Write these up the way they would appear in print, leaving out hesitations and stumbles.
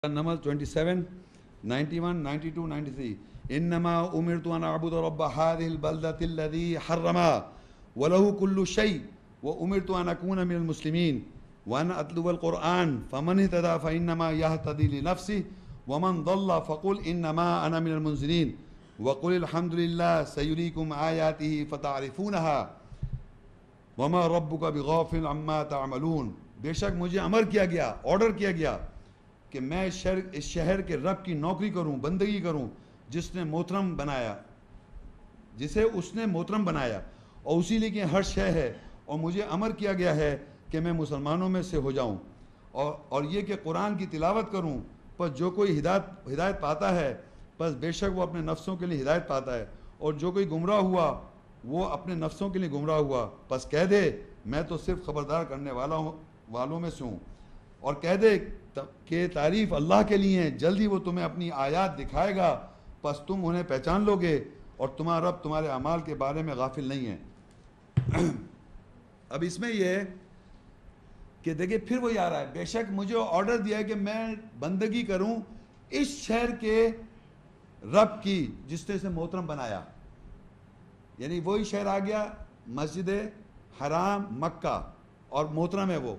Numbers 27, 91, 92, 93. إنما أمرت أن أعبد رب هذه البلدة الذي حرمها وله كل شيء وأمرت أن أكون من المسلمين وأن أتلو القرآن فمن اهتدى فإنما يهتدي لنفسه ومن ضل فقل إنما أنا من المنذرين وقل الحمد لله سيريكم آياته فتعرفونها وما ربك بغافل عما تعملون. بے شک مجھے امر کیا گیا، آرڈر کیا گیا کہ میں اس شہر کے رب کی نوکری کروں، بندگی کروں جس نے محترم بنایا، جسے اس نے محترم بنایا اور اسی لیے کہ ہر شے ہے، اور مجھے امر کیا گیا ہے کہ میں مسلمانوں میں سے ہو جاؤں اور یہ کہ قرآن کی تلاوت کروں. پس جو کوئی ہدایت پاتا ہے پس بے شک وہ اپنے نفسوں کے لیے ہدایت پاتا ہے، اور جو کوئی گمراہ ہوا وہ اپنے نفسوں کے لیے گمراہ ہوا. پس کہہ دے میں تو صرف خبردار کرنے والوں میں سے ہوں، اور کہہ دے کہ تعریف اللہ کے لیے ہیں، جلدی وہ تمہیں اپنی آیات دکھائے گا پس تم انہیں پہچان لو گے، اور تمہارا رب تمہارے اعمال کے بارے میں غافل نہیں ہے. اب اس میں یہ کہ دیکھیں پھر وہی آ رہا ہے، بے شک مجھے آرڈر دیا ہے کہ میں بندگی کروں اس شہر کے رب کی جس نے اسے محترم بنایا. یعنی وہی شہر آ گیا، مسجد حرام مکہ، اور محترم ہے وہ،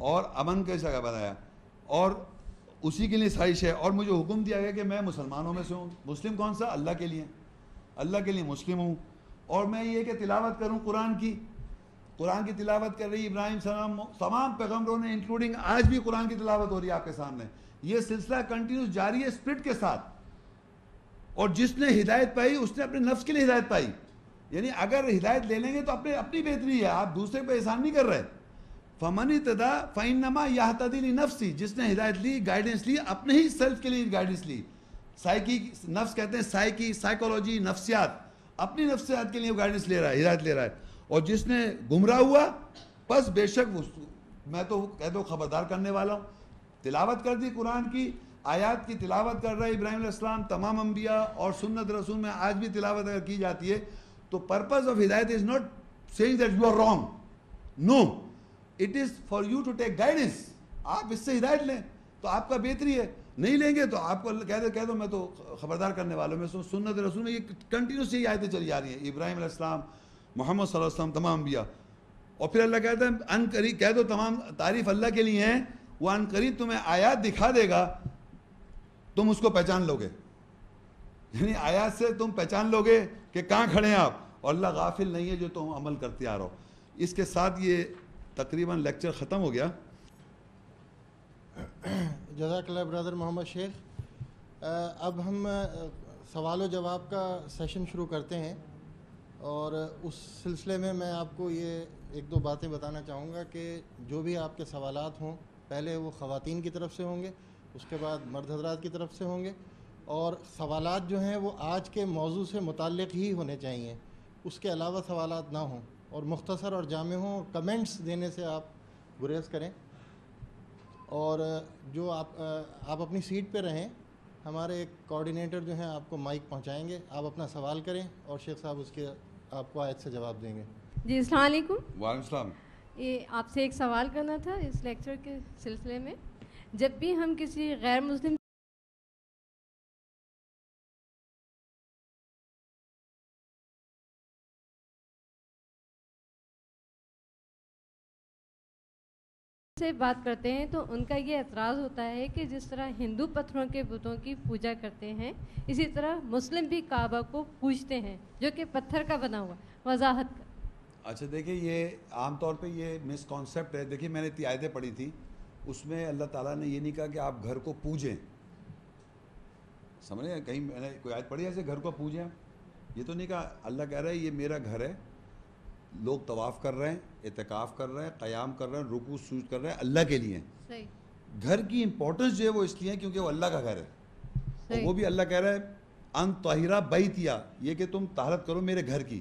اور امن کا جگہ بنایا، اور اسی کے لیے سائش ہے. اور مجھے حکم دیا گیا کہ میں مسلمانوں میں سے ہوں. مسلم کون سا؟ اللہ کے لیے، اللہ کے لیے مسلم ہوں. اور میں یہ کہ تلاوت کروں قرآن کی تلاوت کر رہی ابراہیم السلام، تمام پیغمبروں نے، انکلوڈنگ آج بھی قرآن کی تلاوت ہو رہی ہے آپ کے سامنے. یہ سلسلہ کنٹینیوس جاری ہے اسپرٹ کے ساتھ. اور جس نے ہدایت پائی اس نے اپنے نفس کے لیے ہدایت پائی. یعنی اگر ہدایت لے لیں گے تو اپنی بہتری ہے، آپ دوسرے پہ احسان نہیں کر رہے. فمن اہتدی فانما یہتدی لنفسہ، جس نے ہدایت لی، گائیڈنس لی، اپنے ہی سیلف کے لیے گائیڈنس لی. نفس کہتے ہیں سائیکولوجی، نفسیات، اپنی نفسیات کے لیے گائیڈنس لے رہا ہے، ہدایت لے رہا ہے. اور جس نے گمراہ ہوا بس بے شک میں تو کہہ دو خبردار کرنے والا ہوں. تلاوت کر دی قرآن کی آیات کی تلاوت کر رہا ہے ابراہیم علیہ السلام، تمام انبیاء اور سنت رسول میں آج بھی تلاوت اگر کی جاتی ہے تو پرپز آف ہدایت is not saying that you are wrong, no, it is for you to take guidance. آپ اس سے ہدایت لیں تو آپ کا بہتری ہے، نہیں لیں گے تو آپ کو کہہ دو میں تو خبردار کرنے والوں میں سنت رسول میں. یہ کنٹینیوس یہ آیتیں چلی جا رہی ہیں، ابراہیم علیہ السلام، محمد صلی اللہ علیہ وسلم، تمام انبیاء. اور پھر اللہ کہتا ہے ان قریب، کہہ دو تمام تعریف اللہ کے لیے ہیں، وہ ان قریب تمہیں آیات دکھا دے گا، تم اس کو پہچان لو گے. یعنی آیات سے تم پہچان لو گے کہ کہاں کھڑے ہیں آپ، اور اللہ غافل نہیں ہے جو تم عمل کرتے آ رہو. اس کے ساتھ یہ تقریباً لیکچر ختم ہو گیا. جزاک اللہ برادر محمد شیخ. اب ہم سوال و جواب کا سیشن شروع کرتے ہیں، اور اس سلسلے میں آپ کو یہ ایک دو باتیں بتانا چاہوں گا کہ جو بھی آپ کے سوالات ہوں پہلے وہ خواتین کی طرف سے ہوں گے، اس کے بعد مرد حضرات کی طرف سے ہوں گے، اور سوالات جو ہیں وہ آج کے موضوع سے متعلق ہی ہونے چاہیے، اس کے علاوہ سوالات نہ ہوں، اور مختصر اور جامع ہوں. کمنٹس دینے سے آپ گریز کریں، اور جو آپ اپنی سیٹ پہ رہیں. ہمارے ایک کوآرڈینیٹر جو ہیں آپ کو مائک پہنچائیں گے، آپ اپنا سوال کریں اور شیخ صاحب اس کے آپ کو آیت سے جواب دیں گے. جی السلام علیکم. وعلیکم السلام. یہ آپ سے ایک سوال کرنا تھا اس لیکچر کے سلسلے میں. جب بھی ہم کسی غیر مسلم سے بات کرتے ہیں تو ان کا یہ اعتراض ہوتا ہے کہ جس طرح ہندو پتھروں کے بتوں کی پوجا کرتے ہیں اسی طرح مسلم بھی کعبہ کو پوجتے ہیں جو کہ پتھر کا بنا ہوا. وضاحت کا. اچھا دیکھیں یہ عام طور پہ یہ مس کانسیپٹ ہے. دیکھیں میں نے اتنی آیتیں پڑھی تھی، اس میں اللہ تعالیٰ نے یہ نہیں کہا کہ آپ گھر کو پوجیں. سمجھیں کہیں میں نے کوئی آیت پڑھی ایسے گھر کو پوجیں، یہ تو نہیں کہا. اللہ کہہ رہا ہے یہ میرا گھر ہے، لوگ طواف کر رہے ہیں، اعتکاف کر رہے ہیں، قیام کر رہے ہیں، رکوع سجود کر رہے ہیں، اللہ کے لیے. صحیح. گھر کی امپورٹنس جو ہے وہ اس لیے ہے کیونکہ وہ اللہ کا گھر ہے. اور وہ بھی اللہ کہہ رہا ہے ان طاہرہ بیتیا، یہ کہ تم طہارت کرو میرے گھر کی.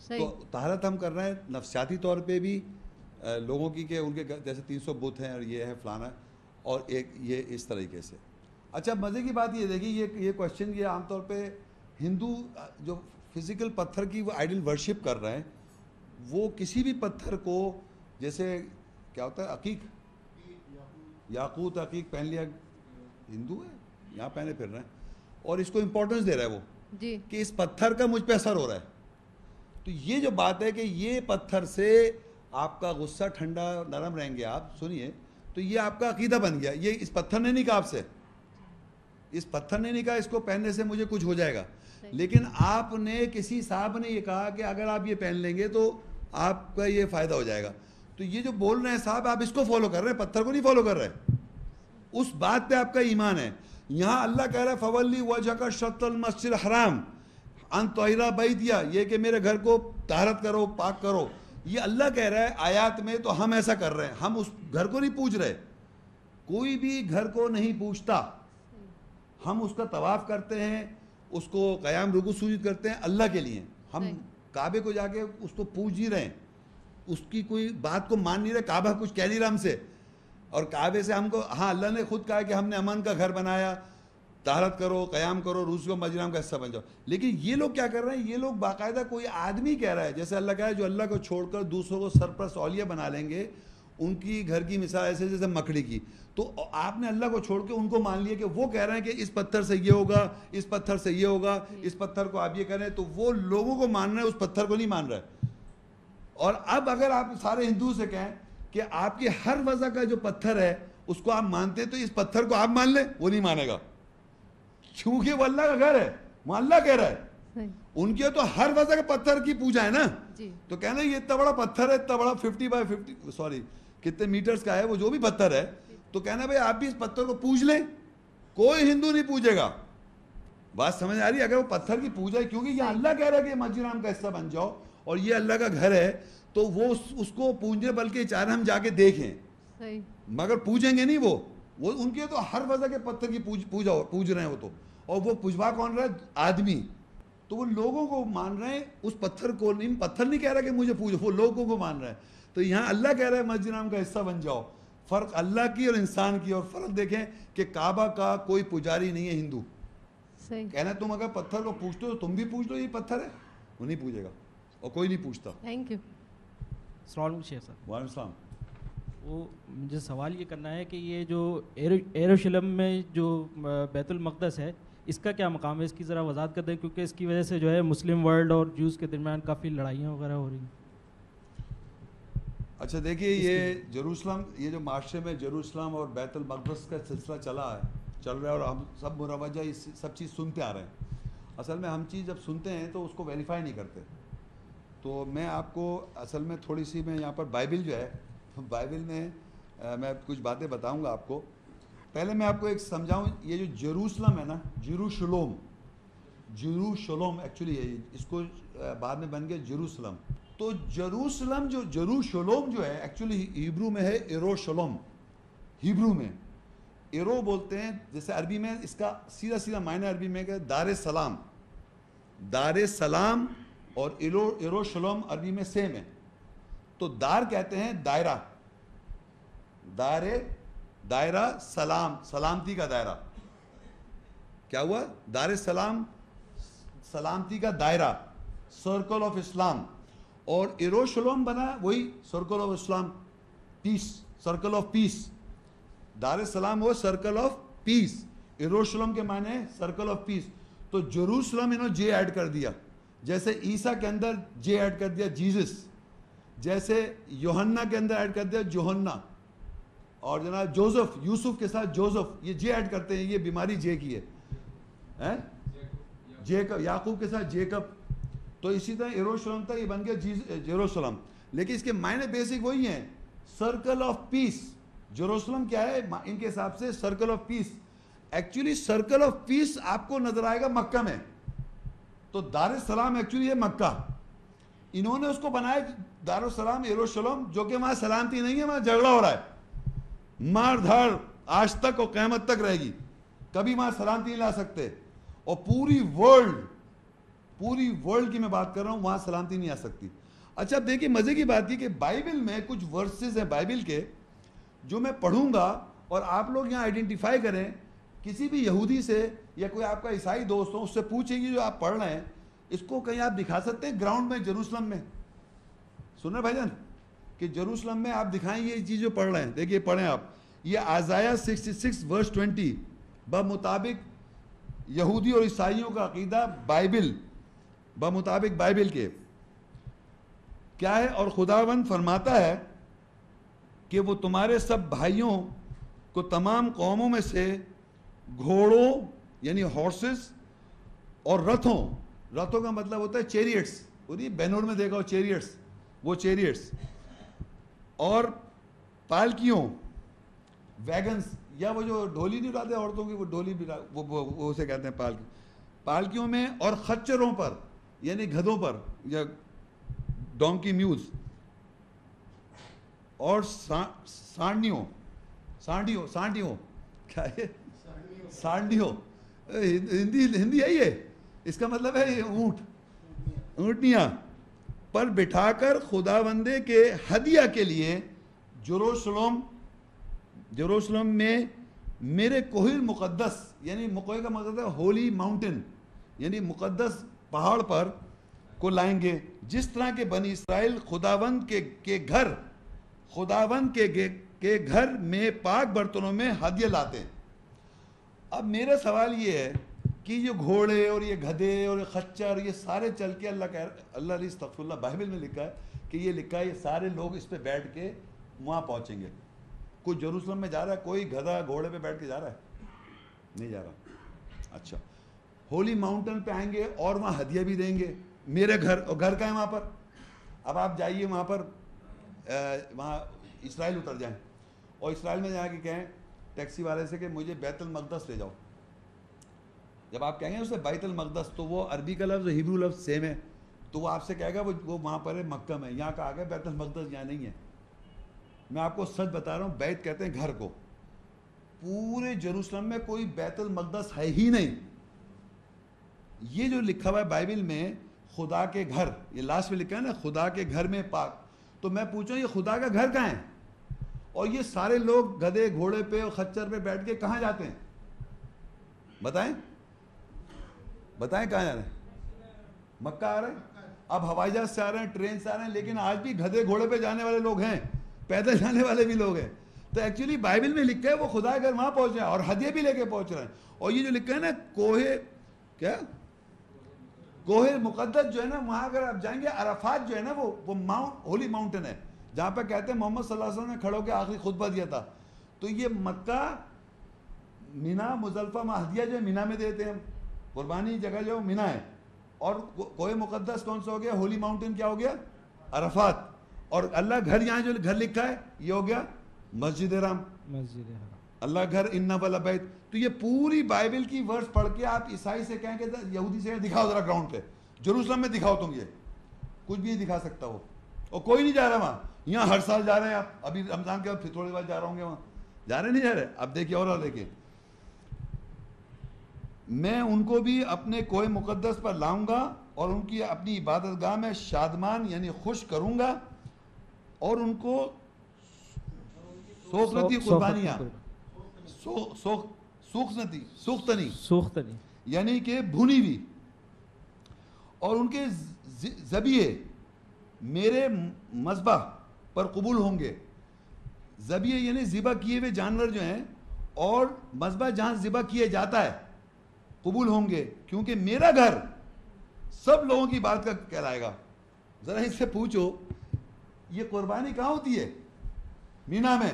تو طہارت ہم کر رہے ہیں نفسیاتی طور پہ بھی لوگوں کی کہ ان کے جیسے 300 بت ہیں اور یہ ہے فلانا، اور ایک یہ اس طریقے سے. اچھا مزے کی بات یہ دیکھیں یہ کوشچن یہ عام طور پہ ہندو جو فزیکل پتھر کی وہ آئیڈل ورشپ کر رہے ہیں، وہ کسی بھی پتھر کو جیسے کیا ہوتا ہے عقیق، یاقوت عقیق پہن لیا، ہندو ہے, یہاں پہنے پھر رہے ہیں, اور اس کو امپورٹنس دے رہا ہے وہ جی کہ اس پتھر کا مجھ پہ اثر ہو رہا ہے. تو یہ جو بات ہے کہ یہ پتھر سے آپ کا غصہ ٹھنڈا نرم رہیں گے آپ, سنیے, تو یہ آپ کا عقیدہ بن گیا. یہ اس پتھر نے نہیں کہا آپ سے, اس پتھر نے نہیں کہا اس کو پہننے سے مجھے کچھ ہو جائے گا, لیکن آپ نے کسی صاحب نے یہ کہا کہ اگر آپ یہ پہن لیں گے تو آپ کا یہ فائدہ ہو جائے گا. تو یہ جو بول رہے ہیں صاحب, آپ اس کو فالو کر رہے ہیں, پتھر کو نہیں فالو کر رہے, اس بات پہ آپ کا ایمان ہے. یہاں اللہ کہہ رہا ہے فولی وجہک شطر المسجد الحرام ان طہر بیتیا, یہ کہ میرے گھر کو طہارت کرو, پاک کرو. یہ اللہ کہہ رہا ہے آیات میں, تو ہم ایسا کر رہے ہیں. ہم اس گھر کو نہیں پوج رہے, کوئی بھی گھر کو نہیں پوجتا, ہم اس کا طواف کرتے ہیں, اس کو قیام رکوع سجود کرتے ہیں اللہ کے لیے. ہم کعبے کو جا کے اس کو پوج نہیں رہے, اس کی کوئی بات کو مان نہیں رہے, کعبہ کچھ کہہ نہیں رہا ہم سے, اور کعبے سے ہم کو, ہاں اللہ نے خود کہا کہ ہم نے امن کا گھر بنایا, طہارت کرو, قیام کرو, روز کو مجرام کا حصہ بن جاؤ. لیکن یہ لوگ کیا کر رہے ہیں, یہ لوگ باقاعدہ کوئی آدمی کہہ رہا ہے, جیسے اللہ کہا ہے جو اللہ کو چھوڑ کر دوسروں کو سرپرست اولیاء بنا لیں گے, ان کی گھر کی مثال ایسے جیسے مکڑی کی. تو آپ نے اللہ کو چھوڑ کے ان کو مان لیا کہ وہ کہہ رہے ہیں کہ اس پتھر سے یہ ہوگا, اس پتھر سے یہ ہوگا, اس پتھر کو آپ یہ کریں, تو وہ لوگوں کو مان رہے ہیں, اس پتھر کو نہیں مان رہے. اور اب اگر آپ سارے ہندو سے کہیں کہ آپ کی ہر وضع کا جو پتھر ہے اس کو آپ مانتے ہیں, تو اس پتھر کو آپ مان لیں, وہ نہیں مانے گا, کیونکہ وہ اللہ کا گھر ہے, وہ اللہ کہہ رہا ہے. ان کے تو ہر وضع کے پتھر کی پوجا ہے نا, تو کہنا یہ اتنا بڑا پتھر ہے, اتنا بڑا 50x50 سوری کتنے میٹرز کا ہے وہ جو بھی پتھر ہے, تو کہنا بھائی آپ بھی اس پتھر کو پوج لیں, کوئی ہندو نہیں پوجے گا. بات سمجھ آ رہی ہے؟ اگر وہ پتھر کی پوجا ہے, کیونکہ یہ اللہ کہہ رہا ہے کہ مسجد حرام کا حصہ بن جاؤ اور یہ اللہ کا گھر ہے, تو وہ اس کو پوجنے بلکہ چاہ رہے ہم جا کے دیکھیں, مگر پوجیں گے نہیں. وہ ان کے تو ہر وجہ کے پتھر کی پوج رہے ہیں وہ تو, اور وہ پوجوا کون رہا ہے, آدمی. تو وہ لوگوں کو مان رہے ہیں, اس پتھر کو نہیں, پتھر نہیں کہہ رہا کہ مجھے پوجو, وہ لوگوں کو مان رہے ہیں. تو یہاں اللہ کہہ رہا ہے مسجد حرام کا حصہ بن جاؤ. فرق اللہ کی اور انسان کی, اور فرق دیکھیں کہ کعبہ کا کوئی پجاری نہیں ہے ہندو. کہنا تم اگر پتھر کو پوچھتے ہو تو تم بھی پوچھ لو یہ پتھر ہے, وہ نہیں پوچھے گا, اور کوئی نہیں پوچھتا. Thank you. السلام علیکم شیخ صاحب. وعلیکم السلام. وہ مجھے سوال یہ کرنا ہے کہ یہ جو یروشلم میں جو بیت المقدس ہے, اس کا کیا مقام ہے, اس کی ذرا وضاحت کر دیں, کیونکہ اس کی وجہ سے جو ہے مسلم ورلڈ اور جوز کے درمیان کافی لڑائیاں وغیرہ ہو رہی ہیں. اچھا دیکھیے, یہ جروسلم, یہ جو معاشرے میں جروسلم اور بیت المقدس کا سلسلہ چل رہا ہے, اور ہم سب مروجہ اس سب چیز سنتے آ رہے ہیں. اصل میں ہم چیز جب سنتے ہیں تو اس کو ویریفائی نہیں کرتے. تو میں آپ کو اصل میں تھوڑی سی, میں یہاں پر بائبل جو ہے, بائبل میں میں کچھ باتیں بتاؤں گا آپ کو. پہلے میں آپ کو ایک سمجھاؤں, یہ جو جروسلم ہے نا, جروشلم ایکچولی ہے, اس کو بعد میں بن گیا جروسلم. تو جروسلم جروشلم جو ہے ایکچولی ہیبرو میں ہے ایروشلم. ہیبرو میں ایرو بولتے ہیں, جیسے عربی میں اس کا سیدھا معنی عربی میں کہ دار السلام. دار السلام اور ایروشلم عربی میں سیم ہے. تو دار کہتے ہیں دائرہ, دائرہ سلام, سلامتی کا دائرہ. کیا ہوا؟ دار السلام سلامتی کا دائرہ, سرکل آف اسلام. اور ایروشلم بنا وہی circle of Islam, peace, circle of peace. دار السلام وہ سرکل آف پیس, ایروشلم کے معنی سرکل آف پیس. تو جروسلم انہوں نے جے ایڈ کر دیا, جیسے عیسیٰ کے اندر جے ایڈ کر دیا جیزس, جیسے یوحنا کے اندر ایڈ کر دیا جوہنا, اور جناب جوزف, یوسف کے ساتھ جوزف, یہ جے ایڈ کرتے ہیں, یہ بیماری جے کی ہے, جیکب, یعقوب کے ساتھ جیکب. تو اسی طرح ایروشلم تھا, یہ بن گیا جیروسلم. لیکن اس کے معنی بیسک وہی ہیں, سرکل آف پیس. جیروسلم کیا ہے ان کے حساب سے؟ Circle of piece. Actually circle of پیس آپ کو نظر آئے گا مکہ میں. تو دار السلام ایکچولی ہے مکہ, انہوں نے اس کو بنایا دار السلام ایروشلم, جو کہ وہاں سلامتی نہیں ہے, وہاں جھگڑا ہو رہا ہے, مار دھاڑ آج تک اور قیامت تک رہے گی, کبھی وہاں سلامتی نہیں لا سکتے. اور پوری ورلڈ کی میں بات کر رہا ہوں, وہاں سلامتی نہیں آ سکتی. اچھا اب دیکھیے مزے کی بات یہ کہ بائبل میں کچھ ورسز ہیں بائبل کے جو میں پڑھوں گا, اور آپ لوگ یہاں آئیڈینٹیفائی کریں. کسی بھی یہودی سے یا کوئی آپ کا عیسائی دوست ہو, اس سے پوچھیں گے جو آپ پڑھ رہے ہیں اس کو کہیں آپ دکھا سکتے ہیں گراؤنڈ میں جروسلم میں؟ سن رہے بھائی جان کہ جروسلم میں آپ دکھائیں یہ چیز جو پڑھ رہے ہیں. دیکھیے پڑھیں آپ, یہ آزایہ 66 ورس 20, بمطابق یہودی اور عیسائیوں کا عقیدہ بائبل، بمطابق بائبل کے کیا ہے، اور خداوند فرماتا ہے کہ وہ تمہارے سب بھائیوں کو تمام قوموں میں سے گھوڑوں یعنی ہارسز اور رتھوں کا مطلب ہوتا ہے چیریٹس، بینور میں دیکھا ہو چیریٹس، وہ چیریٹس اور پالکیوں ویگنز، یا وہ جو ڈھولی نہیں اٹھاتے عورتوں کی، وہ ڈھولی بھی وہ اسے کہتے ہیں پالکیوں میں، اور خچروں پر یعنی گدھوں پر یا ڈونکی میوز، اور سانڈیوں کیا ہے سانڈیوں، ہندی ہے یہ، اس کا مطلب ہے اونٹنیاں پر بٹھا کر خداوندے کے ہدیہ کے لیے یروشلم میں میرے کوہ مقدس، یعنی کوہ کا مطلب ہے ہولی ماؤنٹن، یعنی مقدس پہاڑ پر کو لائیں گے، جس طرح کے بنی اسرائیل خداوند کے گھر میں پاک برتنوں میں ہدیہ لاتے ہیں۔ اب میرا سوال یہ ہے کہ یہ گھوڑے اور یہ گدھے اور یہ خچر یہ سارے چل کے اللہ علیہ استغفر اللہ بائبل میں لکھا ہے کہ یہ لکھا ہے یہ سارے لوگ اس پہ بیٹھ کے وہاں پہنچیں گے۔ کوئی جیروسلم میں جا رہا ہے، کوئی گدھا گھوڑے پہ بیٹھ کے جا رہا ہے؟ نہیں جا رہا۔ اچھا، ہولی ماؤنٹن پہ آئیں گے اور وہاں ہدیہ بھی دیں گے۔ میرے گھر کا ہے وہاں پر، اب آپ جائیے وہاں پر، وہاں اسرائیل اتر جائیں اور اسرائیل میں جا کے کہیں ٹیکسی والے سے کہ مجھے بیت المقدس لے جاؤ۔ جب آپ کہیں گے اسے بیت المقدس تو وہ عربی کا لفظ ہیبرو لفظ سیم ہے، تو وہ آپ سے کہے گا وہ وہاں پر ہے مکہ میں، یہاں کا آ گیا بیت المقدس یہاں نہیں ہے۔ میں آپ کو سچ بتا رہا ہوں، بیت کہتے ہیں گھر کو، پورے جیروسلم میں کوئی بیت المقدس ہے ہی نہیں۔ یہ جو لکھا ہوا ہے بائبل میں خدا کے گھر، یہ لاسٹ میں لکھا ہے نا خدا کے گھر میں پاک، تو میں پوچھوں یہ خدا کا گھر کہاں ہے؟ اور یہ سارے لوگ گدھے گھوڑے پہ اور خچر پہ بیٹھ کے کہاں جاتے ہیں؟ بتائیں کہاں جا رہے ہیں؟ مکہ آ رہے ہیں، اب ہوائی جہاز سے آ رہے ہیں، ٹرین سے آ رہے ہیں، لیکن آج بھی گدھے گھوڑے پہ جانے والے لوگ ہیں، پیدل جانے والے بھی لوگ ہیں۔ تو ایکچولی بائبل میں لکھا ہے وہ خدا کے گھر وہاں پہنچ رہے ہیں اور ہدیہ بھی لے کے پہنچ رہے ہیں۔ اور یہ جو لکھا ہے نا کوہ مقدس جو ہے نا، وہاں اگر آپ جائیں گے عرفات جو ہے نا وہ ہولی ماؤنٹن ہے، جہاں پہ کہتے ہیں محمد صلی اللہ علیہ وسلم نے کھڑے ہو کے آخری خطبہ دیا تھا۔ تو یہ مکہ، مینا، مزدلفہ میں ہدیہ جو ہے مینا میں دیتے ہیں، قربانی جگہ جو مینا ہے، اور کوہ مقدس کون سا ہو گیا؟ ہولی ماؤنٹن کیا ہو گیا؟ عرفات۔ اور اللہ گھر یہاں جو گھر لکھا ہے یہ ہو گیا مسجد حرام، اللہ گھر ان والا بیت۔ تو یہ پوری بائبل کی ورس پڑھ کے آپ عیسائی سے کہیں کہ یہودی سے دکھاؤ ذرا گراؤنڈ پہ، جیروسلم میں دکھاؤ تم، یہ کچھ بھی نہیں دکھا سکتا وہ، اور کوئی نہیں جا رہا وہاں۔ یہاں ہر سال جا رہے ہیں آپ، ابھی رمضان کے بعد پھر تھوڑی بار جا رہا ہوں گے وہاں، جا رہے نہیں جا رہے؟ اب دیکھیے اور دیکھیے، میں ان کو بھی اپنے کوہ مقدس پر لاؤں گا اور ان کی اپنی عبادت گاہ میں شادمان یعنی خوش کروں گا، اور ان کو سوختنی قربانیاں، سوختنی یعنی کہ بھنی ہوئی، اور ان کے ذبیحے میرے مذبح پر قبول ہوں گے۔ ذبیحے یعنی ذبح کیے ہوئے جانور جو ہیں، اور مذبح جہاں ذبح کیا جاتا ہے قبول ہوں گے، کیونکہ میرا گھر سب لوگوں کی بات کا کہلائے گا۔ ذرا اس سے پوچھو یہ قربانی کہاں ہوتی ہے؟ مینا میں۔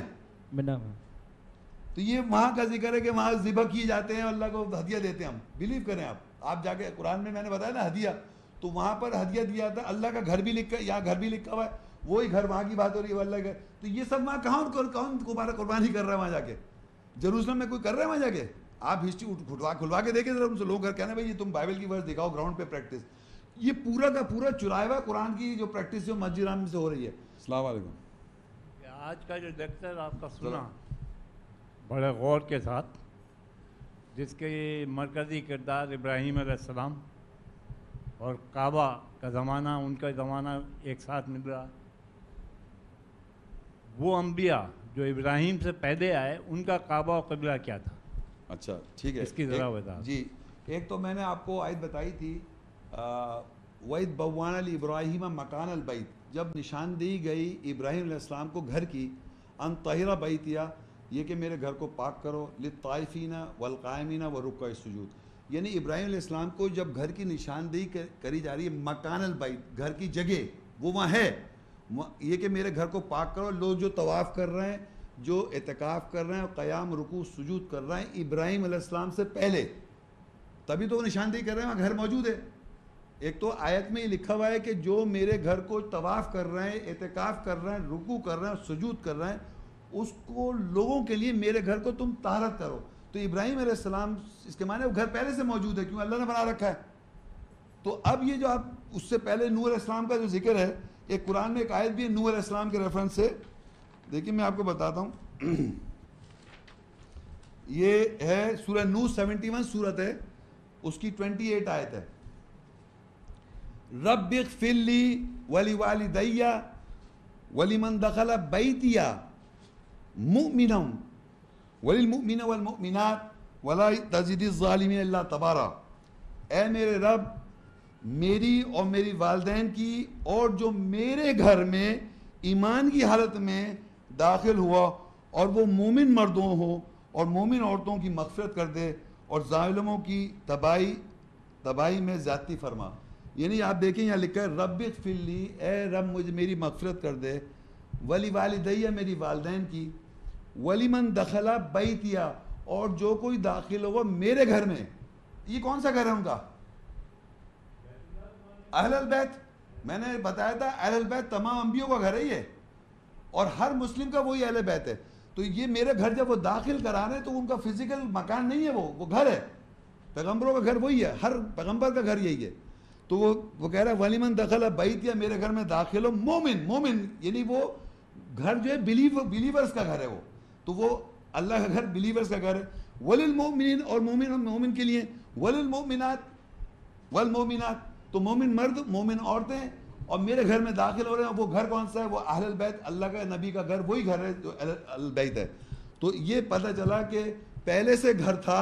تو یہ وہاں کا ذکر ہے کہ وہاں ذبح کیے جاتے ہیں، اللہ کو ہدیہ دیتے ہیں۔ ہم بلیو کریں آپ جا کے قرآن میں نے بتایا نا ہدیہ، تو وہاں پر ہدیہ دیا جاتا ہے، اللہ کا گھر بھی لکھا ہے، یہاں گھر بھی لکھا ہوا ہے، وہی گھر وہاں کی بات ہو رہی ہے اللہ کا۔ تو یہ سب وہاں کون قربانی کر رہا ہے وہاں جا کے؟ جیروسلم میں کوئی کر رہا ہے وہاں جا کے؟ آپ ہسٹری کھلوا کے دیکھیں ذرا، ان سے لوگ کہنا بھائی یہ تم بائبل کی ورس دکھاؤ گراؤنڈ پہ پریکٹس۔ یہ پورا کا پورا چرایا ہوا قرآن کی جو پریکٹس جو مسجد حرام سے ہو رہی ہے۔ السلام علیکم۔ آج کا جو لیکچر آپ کا سنا بڑے غور کے ساتھ، جس کے مرکزی کردار ابراہیم علیہ السلام اور کعبہ کا زمانہ، ان کا زمانہ ایک ساتھ مل رہا۔ وہ انبیاء جو ابراہیم سے پہلے آئے، ان کا کعبہ و قبلہ کیا تھا؟ اچھا ٹھیک ہے، اس کی ذرا بتا۔ جی، ایک تو میں نے آپ کو آیت بتائی تھی، وَإِذْ بَوَّأْنَا لِإِبْرَاهِيمَ مَكَانَ الْبَيْتِ، جب نشان دی گئی ابراہیم علیہ السلام کو گھر کی، ان طاہرہ بیتیا، یہ کہ میرے گھر کو پاک کرو للطائفین والقائمین ورکع السجود، یعنی ابراہیم علیہ السلام کو جب گھر کی نشاندہی کری جا رہی ہے، مکان البیت، گھر کی جگہ وہ وہاں ہے، یہ کہ میرے گھر کو پاک کرو. لوگ جو طواف کر رہے ہیں، جو اعتکاف کر رہے ہیں، قیام رکوع سجود کر رہے ہیں ابراہیم علیہ السلام سے پہلے، تبھی تو وہ نشاندہی کر رہے ہیں، وہاں گھر موجود ہے. ایک تو آیت میں یہ لکھا ہوا ہے کہ جو میرے گھر کو طواف کر رہے ہیں، اعتکاف کر رہے ہیں، رکوع کر رہے ہیں، سجود کر رہے ہیں، اس کو لوگوں کے لیے میرے گھر کو تم طہارت کرو. تو ابراہیم علیہ السلام اس کے معنی وہ گھر پہلے سے موجود ہے، کیوں اللہ نے بنا رکھا ہے. تو اب یہ جو آپ اس سے پہلے نوح علیہ السلام کا جو ذکر ہے، ایک قرآن میں ایک آیت بھی ہے نوح علیہ السلام کے ریفرنس سے، دیکھیں میں آپ کو بتاتا ہوں. یہ ہے سورہ نوح 71 سورت ہے، اس کی 28 آیت ہے. رب اغفر لی ولوالدی ولمن دخل بیتی مؤمنا وللمؤمنین والمؤمنات ولا تزد الظالمین الا تبارا. اے میرے رب، میری اور میری والدین کی اور جو میرے گھر میں ایمان کی حالت میں داخل ہوا اور وہ مومن مردوں ہو اور مومن عورتوں کی مغفرت کر دے اور ظالموں کی تباہی میں زیادتی فرما. یعنی آپ دیکھیں یہاں لکھا ہے رب اغفر لی، اے رب مجھے میری مغفرت کر دے، ولی والدیہ میری والدین کی، ولمن دخل بیتیا اور جو کوئی داخل ہوا میرے گھر میں. یہ کون سا گھر ہے ان کا؟ اہل البیت. میں نے بتایا تھا اہل البیت تمام انبیوں کا گھر ہے یہ، اور ہر مسلم کا وہی اہل بیت ہے. تو یہ میرے گھر جب وہ داخل کرا رہے ہیں تو ان کا فزیکل مکان نہیں ہے، وہ گھر ہے. پیغمبروں کا گھر وہی ہے، ہر پیغمبر کا گھر یہی ہے. تو وہ کہہ رہا ہے ولیمن دخل بیتیا، میرے گھر میں داخل ہو مومن یعنی وہ گھر جو ہے بلیورز کا گھر ہے، وہ تو وہ اللہ کا گھر بلیورز کا گھر ہے. وللمؤمنین اور مومن کے لیے، وللمؤمنات والمؤمنات تو مومن مرد مومن عورتیں اور میرے گھر میں داخل ہو رہے ہیں. وہ گھر کون سا ہے؟ وہ اہل البیت، اللہ کا نبی کا گھر وہی گھر ہے جو اہل البیت ہے. تو یہ پتہ چلا کہ پہلے سے گھر تھا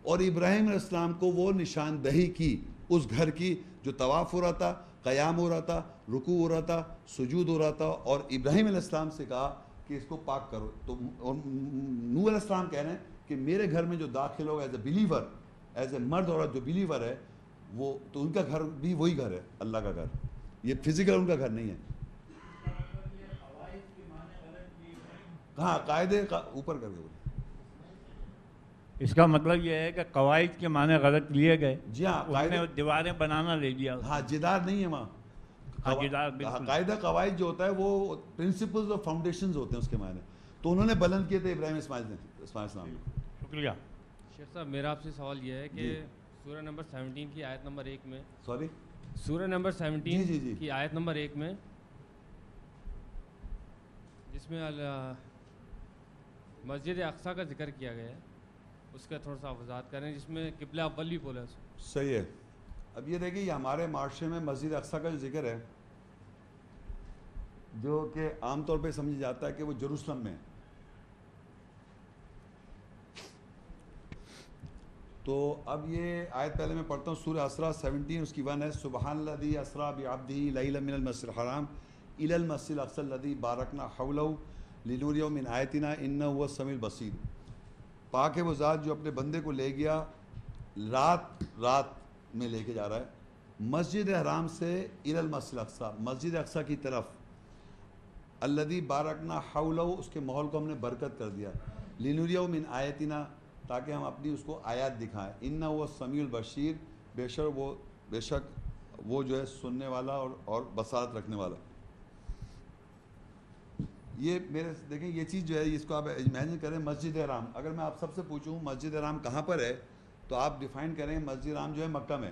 اور ابراہیم علیہ السلام کو وہ نشاندہی کی اس گھر کی، جو طواف ہو رہا تھا، قیام ہو رہا تھا، رکوع ہو رہا تھا، سجود ہو رہا تھا، اور ابراہیم علیہ السلام سے کہا کہ اس کو پاک کرو. تو نوح علیہ السلام کہہ رہے ہیں کہ میرے گھر میں جو داخل ہوگا as a believer, as a مرد عورت جو بلیور ہے، وہ تو ان کا گھر بھی وہی گھر ہے، اللہ کا گھر. یہ فزیکل ان کا گھر نہیں ہے. ہاں قاعدے اوپر کر کے. اس کا مطلب یہ ہے کہ قواعد کے معنی غلط لیے گئے. جی ہاں، انہوں نے دیواریں بنانا لے لیا. ہاں جدار نہیں ہے وہاں. جدار بالکل. قاعدہ قواعد جو ہوتا ہے وہ پرنسپلز اور فاؤنڈیشنز ہوتے ہیں اس کے معنی. تو انہوں نے بلند کیے تھے ابراہیم اسماعیل السلام نے. شکریہ. شیخ صاحب میرا آپ سے سوال یہ ہے کہ سورہ نمبر 17 کی آیت نمبر 1 میں، سوری سورہ نمبر 17 جی کی آیت نمبر 1 میں، جس میں مسجد اقصیٰ کا ذکر کیا گیا ہے، اس کا تھوڑا سا وضاحت کریں، جس میں قبلہ اول بھی بولا. صحیح ہے. اب یہ دیکھیں یہ ہمارے معاشرے میں مسجد اقصیٰ کا جو ذکر ہے، جو کہ عام طور پہ سمجھا جاتا ہے کہ وہ جروسلم میں. تو اب یہ آیت پہلے میں پڑھتا ہوں، سورہ اسراء 17 اس کی 1 ہے. سبحان الذی اسریٰ بعبدہ لیلا من المسجد الحرام الی المسجد الاقصی الذی بارکنا حولہ لنریہ من آیاتنا انہ هو السمیع البصیر. پاک ہے وہ ذات جو اپنے بندے کو لے گیا رات میں لے کے جا رہا ہے مسجد حرام سے الی المسجد الاقصی، مسجد اقصی کی طرف، الذی بارکنا حولہ اس کے ماحول کو ہم نے برکت کر دیا، لنریہ من آیاتنا تاکہ ہم اپنی اس کو آیات دکھائیں، انہ هو السمیع البصیر بے شک وہ جو ہے سننے والا اور بصارت رکھنے والا. یہ میرے دیکھیں یہ چیز جو ہے اس کو آپ امیجن کریں. مسجد حرام اگر میں آپ سب سے پوچھوں مسجد حرام کہاں پر ہے تو آپ ڈیفائن کریں. مسجد حرام جو ہے مکہ میں،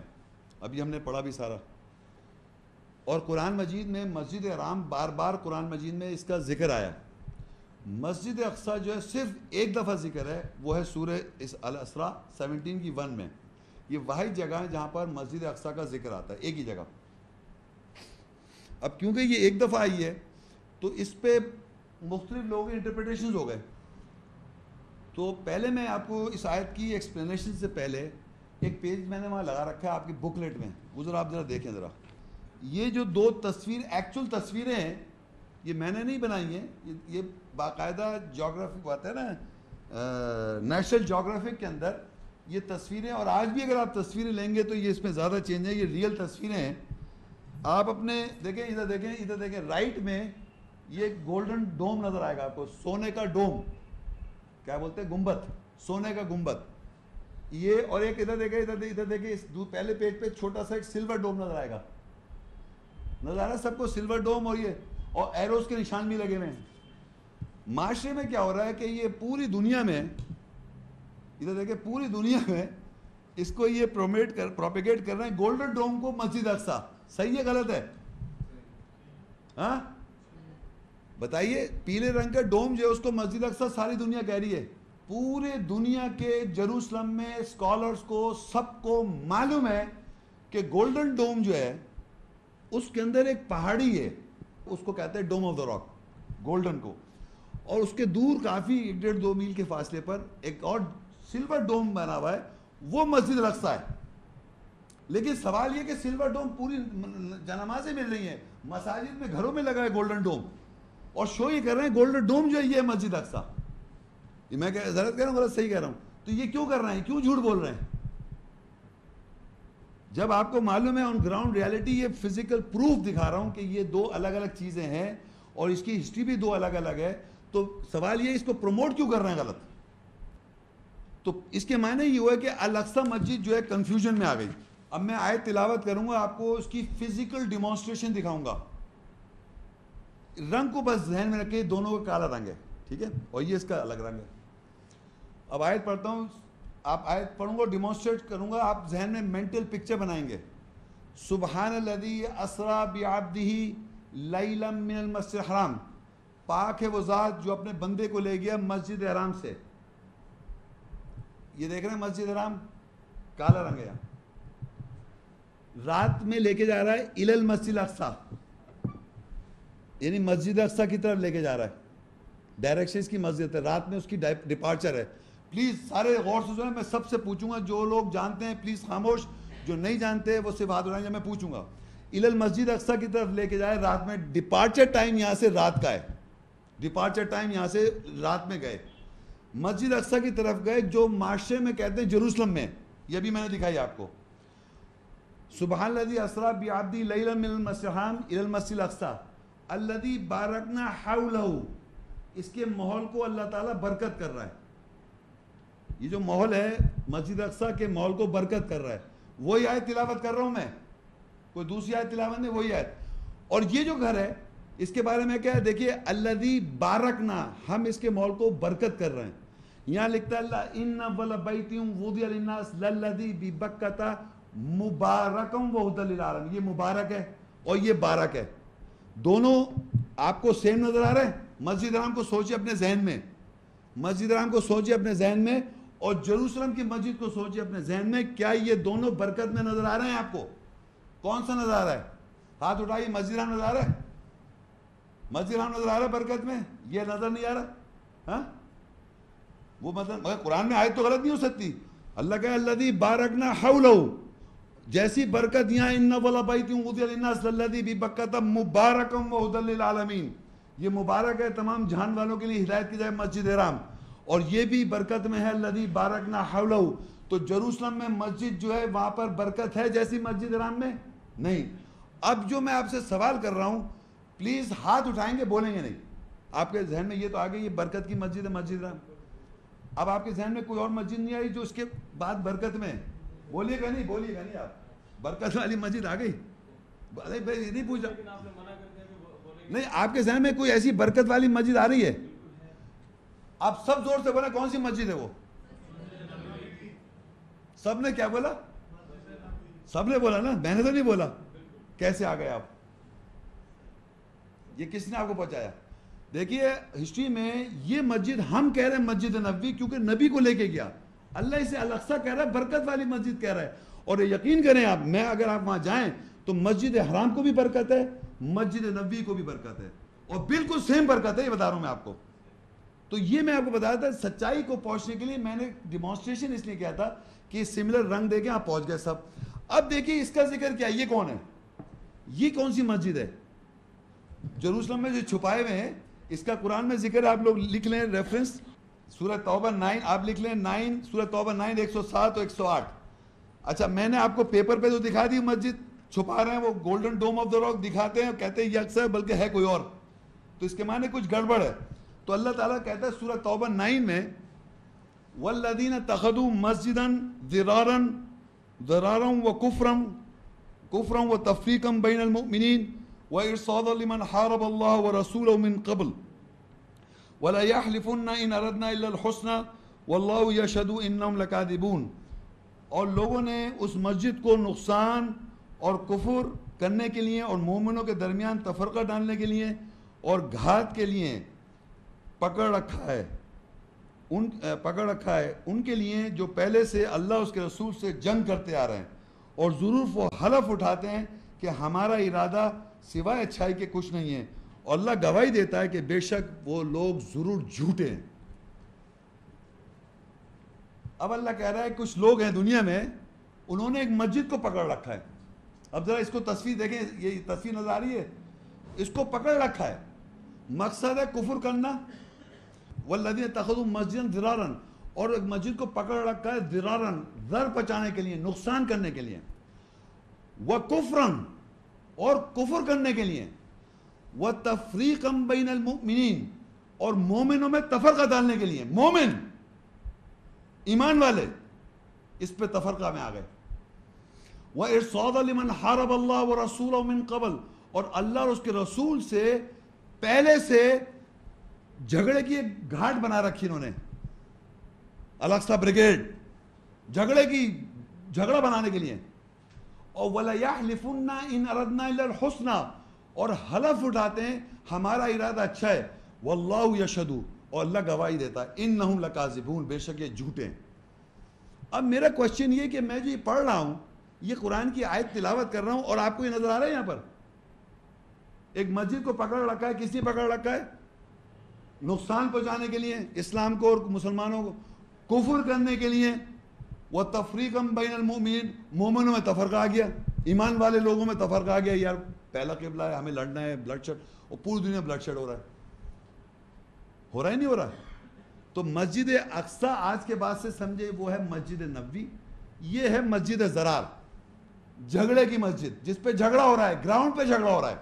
ابھی ہم نے پڑھا بھی سارا. اور قرآن مجید میں مسجد حرام بار بار قرآن مجید میں اس کا ذکر آیا. مسجد اقصیٰ جو ہے صرف ایک دفعہ ذکر ہے، وہ ہے سورہ الاسراء 17 کی 1 میں. یہ واحد جگہ ہے جہاں پر مسجد اقصیٰ کا ذکر آتا ہے، ایک ہی جگہ. اب کیونکہ یہ ایک دفعہ آئی ہے تو اس پہ مختلف لوگوں کے انٹرپریٹیشنز ہو گئے. تو پہلے میں آپ کو اس آیت کی ایکسپلینیشن سے پہلے ایک پیج میں نے وہاں لگا رکھا ہے آپ کی بک لیٹ میں، وہ ذرا آپ ذرا دیکھیں ذرا. یہ جو 2 ایکچول تصویریں ہیں یہ میں نے نہیں بنائی ہیں، یہ باقاعدہ جیوگرافی کو آتا ہے نا نیشنل جغرافک کے اندر یہ تصویریں، اور آج بھی اگر آپ تصویریں لیں گے تو یہ اس میں زیادہ چینج ہے، یہ ریئل تصویریں ہیں. آپ اپنے دیکھیں، ادھر دیکھیں رائٹ میں یہ ایک گولڈن ڈوم نظر آئے گا آپ کو، سونے کا ڈوم، کیا بولتے ہیں، گنبد، سونے کا گنبد یہ. اور ایک ادھر دیکھیں اس پہلے پیج پہ چھوٹا سا ایک سلور ڈوم نظر آئے گا، نظر آ رہا ہے سب کو، سلور ڈوم، اور یہ اور ایروز کے نشان بھی لگے ہوئے ہیں. معاشرے میں کیا ہو رہا ہے کہ یہ پوری دنیا میں، ادھر دیکھیں پوری دنیا میں اس کو یہ پروپیگیٹ کر رہے ہیں، گولڈن ڈوم کو مسجد اقصی. صحیح ہے غلط ہے؟ ہاں بتائیے. پیلے رنگ کا ڈوم جو ہے اس کو مسجد اقصی ساری دنیا کہہ رہی ہے. پورے دنیا کے جروسلم میں اسکالرز کو سب کو معلوم ہے کہ گولڈن ڈوم جو ہے اس کے اندر ایک پہاڑی ہے، اس کو کہتے ہیں ڈوم آف دا راک، گولڈن کو. اور اس کے دور کافی 1.5-2 میل کے فاصلے پر ایک اور سلور ڈوم بنا ہوا ہے، وہ مسجد الاقصی ہے. لیکن سوال یہ کہ سلور ڈوم پوری جنمازیں مل رہی ہیں، مساجد میں گھروں میں لگا ہے گولڈن ڈوم، اور شو یہ کر رہے ہیں گولڈن ڈوم جو ہے یہ ہے مسجد اقصی. یہ میں غلط کہہ رہا ہوں، غلط صحیح کہہ رہا ہوں؟ تو یہ کیوں کر رہے ہیں، کیوں جھوٹ بول رہے ہیں؟ جب آپ کو معلوم ہے آن گراؤنڈ ریالٹی، یہ فزیکل پروف دکھا رہا ہوں کہ یہ دو الگ الگ چیزیں ہیں اور اس کی ہسٹری بھی دو الگ الگ ہے. تو سوال یہ اس کو پروموٹ کیوں کر رہے ہیں غلط؟ تو اس کے معنی یہ ہوا ہے کہ الاقصی مسجد جو ہے کنفیوژن میں آ گئی. اب میں آیت تلاوت کروں گا، آپ کو اس کی فزیکل ڈیمانسٹریشن دکھاؤں گا. رنگ کو بس ذہن میں رکھیں، دونوں کا کالا رنگ ہے، ٹھیک ہے، اور یہ اس کا الگ رنگ ہے. اب آیت پڑھتا ہوں، آپ آیت پڑھوں گا، ڈیمانسٹریٹ کروں گا، آپ ذہن میں مینٹل پکچر بنائیں گے. سبحان الذی اسری بعبدہ لیلا من المسجد الحرام، پاک ہے وہ ذات جو اپنے بندے کو لے گیا مسجد حرام سے. یہ دیکھ رہے ہیں مسجد حرام کالا رنگ ہے، رات میں لے کے جا رہا ہے الی المسجد الاقصی، یعنی مسجد اقصی کی طرف لے کے جا رہا ہے. ڈائریکشن اس کی مسجد ہے، رات میں اس کی ڈپارچر ہے. پلیز سارے غور سے سنیں، میں سب سے پوچھوں گا، جو لوگ جانتے ہیں پلیز خاموش، جو نہیں جانتے وہ صرف ہاتھ اٹھائیں گے. میں پوچھوں گا الی المسجد اقصی کی طرف لے کے جائے رات میں، ڈپارچر ٹائم یہاں سے رات کا ہے، ڈپارچر ٹائم یہاں سے رات میں گئے، مسجد اقصی کی طرف گئے جو معاشرے میں کہتے ہیں جروسلم میں. یہ بھی میں نے دکھائی آپ کو. سبحان الذی اسری بعبدہ لیلا من المسجد الحرام الی المسجد الاقصی الذی بارکنا حولہ. اس کے ماحول کو اللہ تعالیٰ برکت کر رہا ہے. یہ جو ماحول ہے مسجد اقصی کے ماحول کو برکت کر رہا ہے. وہی آیت تلاوت کر رہا ہوں میں، کوئی دوسری آیت تلاوت نہیں، وہی آیت. اور یہ جو گھر ہے اس کے بارے میں کیا ہے، دیکھیے الذی بارکنا، ہم اس کے ماحول کو برکت کر رہے ہیں. یہاں لکھتا ہے اللہ ان اول بیت وضع للناس للذی ببکۃ مبارکا وہدی للعالمین. یہ مبارک ہے اور یہ بارک ہے، دونوں آپ کو سیم نظر آ رہے ہیں. مسجد حرام کو سوچیے اپنے ذہن میں، مسجد حرام کو سوچیے اپنے ذہن میں، اور جروسلم کی مسجد کو سوچیے اپنے ذہن میں. کیا یہ دونوں برکت میں نظر آ رہے ہیں آپ کو؟ کون سا نظر آ رہا ہے؟ ہاتھ اٹھائیے. مسجد حرام نظر آ رہا ہے؟ مسجد حرام نظر آ رہا ہے برکت میں؟ یہ نظر نہیں آ رہا؟ ہاں وہ مطلب مگر قرآن میں آیت تو غلط نہیں ہو سکتی. اللہ کہ الذی بارکنا حولہ، جیسی برکت یہاں ان اول بیت وضع للناس للذی ببکۃ مبارکا وہدی للعالمین، یہ مبارک ہے تمام جہان والوں کے لیے، ہدایت کی جائے مسجد حرام. اور یہ بھی برکت میں ہے الذی بارکنا حولہ. تو جروسلم میں مسجد جو ہے وہاں پر برکت ہے جیسی مسجد حرام میں نہیں. اب جو میں آپ سے سوال کر رہا ہوں، پلیز ہاتھ اٹھائیں گے، بولیں گے نہیں. آپ کے ذہن میں یہ تو آ گئی یہ برکت کی مسجد ہے مسجد حرام. اب آپ کے ذہن میں کوئی اور مسجد نہیں آئی جو اس کے بعد برکت میں؟ بولیے گا نہیں، بولیے گا نہیں. آپ برکت والی مسجد آ گئی؟ نہیں پوچھا نہیں. آپ کے ذہن میں کوئی ایسی برکت والی مسجد آ رہی ہے؟ آپ سب زور سے بولا کون سی مسجد ہے وہ؟ سب نے کیا بولا؟ سب نے بولا نا، میں نے تو نہیں بولا. کیسے آ گئے آپ؟ یہ کس نے آپ کو پہنچایا؟ دیکھیے ہسٹری میں یہ مسجد ہم کہہ رہے ہیں مسجد نبوی کیونکہ نبی کو لے کے گیا. اللہ اسے الاقصی کہہ رہا ہے، برکت والی مسجد کہہ رہا ہے. اور یقین کریں آپ، میں اگر آپ وہاں جائیں تو مسجد حرام کو بھی برکت ہے، مسجد نبوی کو بھی برکت ہے، اور بالکل سیم برکت ہے. یہ بتا رہا ہوں میں آپ کو. تو یہ میں آپ کو بتایا تھا، سچائی کو پہنچنے کے لیے میں نے ڈیمانسٹریشن اس لیے کیا تھا کہ سملر رنگ دیکھیں، آپ پہنچ گئے سب. اب دیکھیے اس کا ذکر کیا، یہ کون ہے، یہ کون سی مسجد ہے جروسلم میں جو چھپائے ہوئے ہیں؟ اس کا قرآن میں ذکر آپ لوگ لکھ لیں ریفرنس. سورہ توبہ 9 آپ لکھ لیں 9 سورہ توبہ 9 107 اور 108. اچھا میں نے آپ کو پیپر پہ جو دکھا دی مسجد چھپا رہے ہیں وہ golden dome of the rock دکھاتے ہیں کہتے ہیں یہ اکثر ہے بلکہ ہے کوئی اور, تو اس کے معنی کچھ گڑبڑ ہے. تو اللہ تعالیٰ کہتا ہے سورہ توبہ 9 میں والذین اتخذوا مسجدا ضرارا وکفرا وتفریقا بین المؤمنین وارصادا لمن حارب اللہ ورسولہ من قبل ولا يحلفن ان اردنا الا الحسنى واللہ یشہد انہم لکاذبون. اور لوگوں نے اس مسجد کو نقصان اور کفر کرنے کے لیے اور مومنوں کے درمیان تفرقہ ڈالنے کے لیے اور گھات کے لیے پکڑ رکھا ہے ان کے لیے جو پہلے سے اللہ اس کے رسول سے جنگ کرتے آ رہے ہیں, اور ضرور وہ حلف اٹھاتے ہیں کہ ہمارا ارادہ سوائے اچھائی کے کچھ نہیں ہے, اور اللہ گواہی دیتا ہے کہ بے شک وہ لوگ ضرور جھوٹے ہیں. اب اللہ کہہ رہا ہے کچھ لوگ ہیں دنیا میں انہوں نے ایک مسجد کو پکڑ رکھا ہے. اب ذرا اس کو تصویر دیکھیں, یہ تصویر نظر آ رہی ہے, اس کو پکڑ رکھا ہے, مقصد ہے کفر کرنا. والذین اتخذوا مسجدا ضرارا, اور ایک مسجد کو پکڑ رکھا ہے ضرارا ضرر پہنچانے کے لیے, نقصان کرنے کے لیے, وکفرا اور کفر کرنے کے لیے, وتفریقا بین المؤمنین اور مومنوں میں تفرقہ ڈالنے کے لیے. مومن ایمان والے اس پہ تفرقہ میں آ گئے. وارصادا لمن حارب اللہ ورسولہ من قبل, اور اللہ اور اس کے رسول سے پہلے سے جھگڑے کی ایک گھاٹ بنا رکھی انہوں نے, الاقصی بریگیڈ جھگڑا بنانے کے لیے. اور وَلَا يَحْلِفُنَّ إِنْ أَرَدْنَا إِلَّا الْحُسْنَى, اور حلف اٹھاتے ہیں ہمارا ارادہ اچھا ہے. وَاللَّهُ يَشْهَدُ, اور اللہ گواہی دیتا ہے إِنَّهُمْ لَكَاذِبُونَ, بے شک یہ جھوٹے ہیں. اب میرا کوشچن یہ کہ میں جو یہ پڑھ رہا ہوں, یہ قرآن کی آیت تلاوت کر رہا ہوں, اور آپ کو یہ نظر آ رہا ہے یہاں پر ایک مسجد کو پکڑ رکھا ہے. کس نے پکڑ رکھا ہے؟ نقصان پہنچانے کے لیے اسلام کو اور مسلمانوں کو, کفر کرنے کے لیے, وَتَفْرِيقًا بَيْنَ الْمُؤْمِنِينَ, مومنوں میں تفرقہ آ گیا, ایمان والے لوگوں میں تفرقہ آ گیا, یار پہلا قبلہ ہے ہمیں لڑنا ہے, بلڈ شیڈ, اور پوری دنیا بلڈ شیڈ ہو رہا ہے نہیں ہو رہا. تو مسجد اقصی آج کے بعد سے سمجھے وہ ہے مسجد نبوی, یہ ہے مسجد ضرار, جھگڑے کی مسجد جس پہ جھگڑا ہو رہا ہے, گراؤنڈ پہ جھگڑا ہو رہا ہے.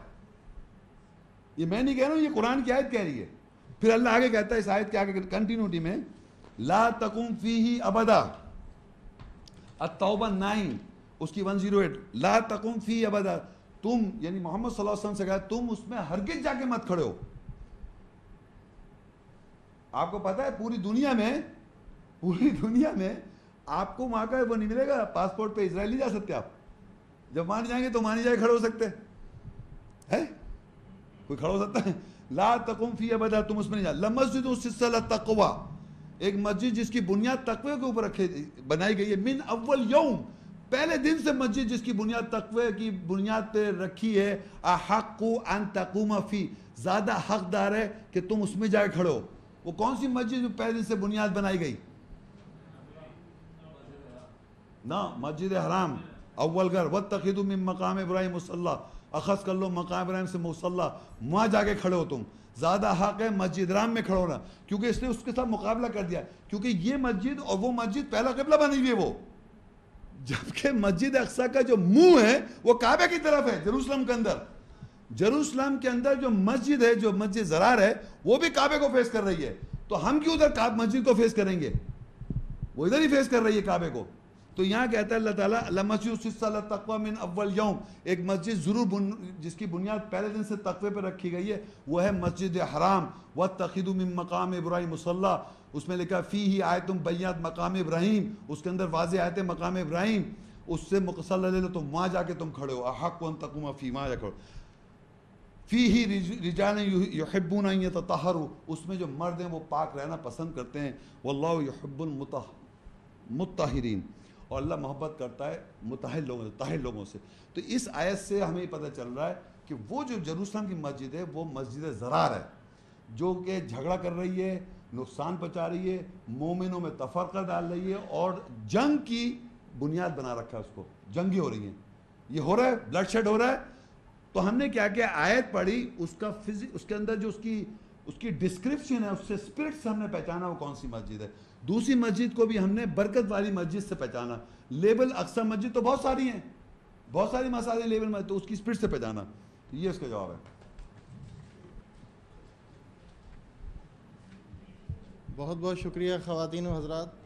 یہ میں نہیں کہہ رہا ہوں, یہ قرآن کی آیت کہہ رہی ہے. پھر اللہ آگے کہتا ہے اس آیت کے آگے کنٹینیوٹی میں, لا تقم فیہ ابدا, التوبہ 9 اس کی 108, لا تقم فیہ ابدا, تم یعنی محمد صلی اللہ علیہ وسلم سے کہا تم اس میں ہرگز جا کے مت کھڑے ہو. آپ کو پتا ہے پوری دنیا میں آپ کو وہاں کا وہ نہیں ملے گا, پاسپورٹ پہ اسرائیل نہیں جا سکتے آپ, جب وہاں جائیں گے تو وہاں نہیں جائے کھڑے ہو سکتے ہے, کوئی کھڑا ہو سکتا ہے؟ لا تقم فی ابدا, تم اس میں نہیں جا. لمسجد اسست علی التقوی, ایک مسجد جس کی بنیاد تقوی کے اوپر بنائی گئی ہے, من اول یوم, پہلے دن سے مسجد جس کی بنیاد تقوی کی بنیاد پہ رکھی ہے, احق ان تقوم فی, زیادہ حقدار ہے کہ تم اس میں جا کے کھڑے ہو. وہ کون سی مسجد جو پہلے دن سے بنیاد بنائی گئی؟ نا مسجد حرام اول گھر, واتخذوا من مقام ابراہیم مصلی, اخذ کر لو مقام ابراہیم سے مصلی, وہاں جا کے کھڑے ہو تم. زیادہ حق ہے مسجد حرام میں کھڑے ہونا, کیونکہ اس نے اس کے ساتھ مقابلہ کر دیا, کیونکہ یہ مسجد اور وہ مسجد پہلا قبلہ بنی ہوئی ہے وہ, جبکہ مسجد اقصی کا جو منہ ہے وہ کعبے کی طرف ہے. جروسلم کے اندر جو مسجد ہے, جو مسجد ضرار ہے, وہ بھی کعبے کو فیس کر رہی ہے. تو ہم کیوں ادھر مسجد کو فیس کریں گے؟ وہ ادھر ہی فیس کر رہی ہے کعبے کو. تو یہاں کہتا ہے اللہ تعالیٰ لمسجد اسست علی التقوی من اول یوم, ایک مسجد ضرور جس کی بنیاد پہلے دن سے تقوی پہ رکھی گئی ہے, وہ ہے مسجد حرام. واتخذوا من مقام ابراہیم مصلی, اس میں لکھا فیہ آیت بینات مقام ابراہیم, اس کے اندر واضح آیت مقام ابراہیم, اس سے مصلی لے لو, تم وہاں جا کے تم کھڑے ہو. احق ان تقوم فیہ, وہاں جا کھڑے. فیہ رجال یحبون ان یتطہروا, اس میں جو مرد ہیں وہ پاک رہنا پسند کرتے ہیں. واللہ یحب المطہرین, اور اللہ محبت کرتا ہے مطہر لوگوں سے, طاہر لوگوں سے. تو اس آیت سے ہمیں پتہ چل رہا ہے کہ وہ جو جروسلم کی مسجد ہے وہ مسجد ضرار ہے, جو کہ جھگڑا کر رہی ہے, نقصان پہنچا رہی ہے, مومنوں میں تفرقہ ڈال رہی ہے, اور جنگ کی بنیاد بنا رکھا ہے اس کو, جنگیں ہو رہی ہیں, یہ ہو رہا ہے, بلڈ شیڈ ہو رہا ہے. تو ہم نے کیا کیا, آیت پڑھی, اس کے اندر جو اس کی اس کی ڈسکرپشن ہے, اس سے اسپرٹ سے ہم نے پہچانا وہ کون سی مسجد ہے. دوسری مسجد کو بھی ہم نے برکت والی مسجد سے پہچانا. لیبل اقصی مسجد تو بہت ساری ہیں, بہت ساری مساجد لیبل میں, تو اس کی اسپرٹ سے پہچانا. یہ اس کا جواب ہے. بہت بہت شکریہ خواتین و حضرات.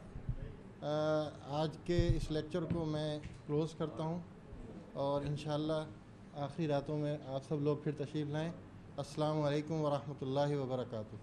آج کے اس لیکچر کو میں کلوز کرتا ہوں, اور انشاءاللہ آخری راتوں میں آپ سب لوگ پھر تشریف لائیں. السلام علیکم ورحمۃ اللہ وبرکاتہ.